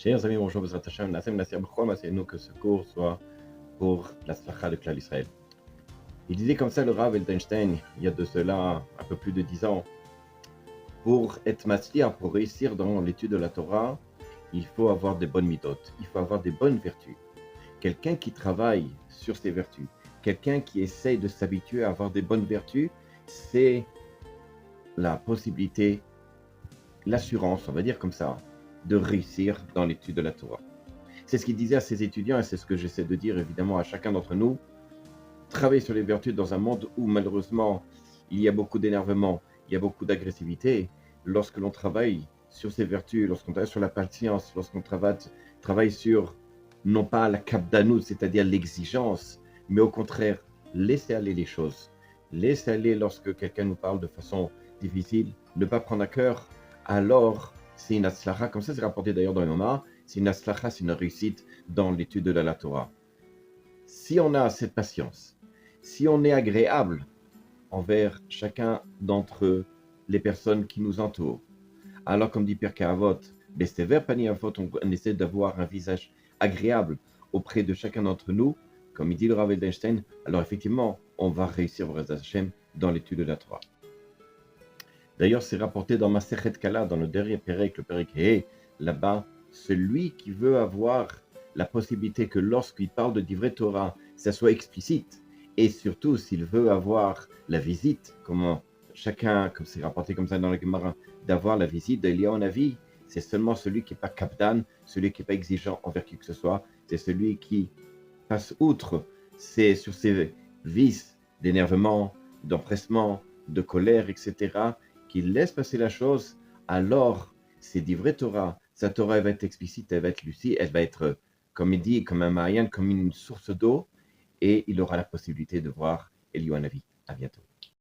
Chers amis, bonjour, Bezrat Hashem, Nassem Nasser B'chol Maseinu, que ce cours soit pour la Slacha de Klal Israël. Il disait comme ça le Rav Edelstein, il y a de cela un peu plus de 10 ans, pour être matzliach, pour réussir dans l'étude de la Torah, il faut avoir des bonnes midotes, il faut avoir des bonnes vertus. Quelqu'un qui travaille sur ses vertus, quelqu'un qui essaye de s'habituer à avoir des bonnes vertus, c'est la possibilité, l'assurance, on va dire comme ça, de réussir dans l'étude de la Torah. C'est ce qu'il disait à ses étudiants et c'est ce que j'essaie de dire évidemment à chacun d'entre nous. Travailler sur les vertus dans un monde où malheureusement il y a beaucoup d'énervement, il y a beaucoup d'agressivité. Lorsque l'on travaille sur ces vertus, lorsqu'on travaille sur la patience, lorsqu'on travaille sur non pas la kapdanout, c'est-à-dire l'exigence, mais au contraire, laisser aller les choses. Laisser aller lorsque quelqu'un nous parle de façon difficile, ne pas prendre à cœur, alors c'est une atzlacha, comme ça c'est rapporté d'ailleurs dans les Yoma, c'est une atzlacha, c'est une réussite dans l'étude de la Torah. Si on a cette patience, si on est agréable envers chacun d'entre les personnes qui nous entourent, alors comme dit Pirkei Avot, Bestever Pani Avot, on essaie d'avoir un visage agréable auprès de chacun d'entre nous, comme il dit le Rav Edelstein, alors effectivement, on va réussir Bezrat Hashem dans l'étude de la Torah. D'ailleurs, c'est rapporté dans Masechet Kala, dans le dernier Pérek, le Pérek He, là-bas, celui qui veut avoir la possibilité que lorsqu'il parle de Divrei Torah, ça soit explicite, et surtout s'il veut avoir la visite, comme chacun, comme c'est rapporté comme ça dans le Gemara, d'avoir la visite d'Eliyahu Navi, c'est seulement celui qui n'est pas kapdan, celui qui n'est pas exigeant envers qui que ce soit, c'est celui qui passe outre sur ses vices d'énervement, d'empressement, de colère, etc., qui laisse passer la chose, alors c'est Divrei Torah. Sa Torah elle va être explicite, elle va être lucide, elle va être, comme il dit, comme un Mayan, comme une source d'eau, et il aura la possibilité de voir Eliyahu Navi. À bientôt.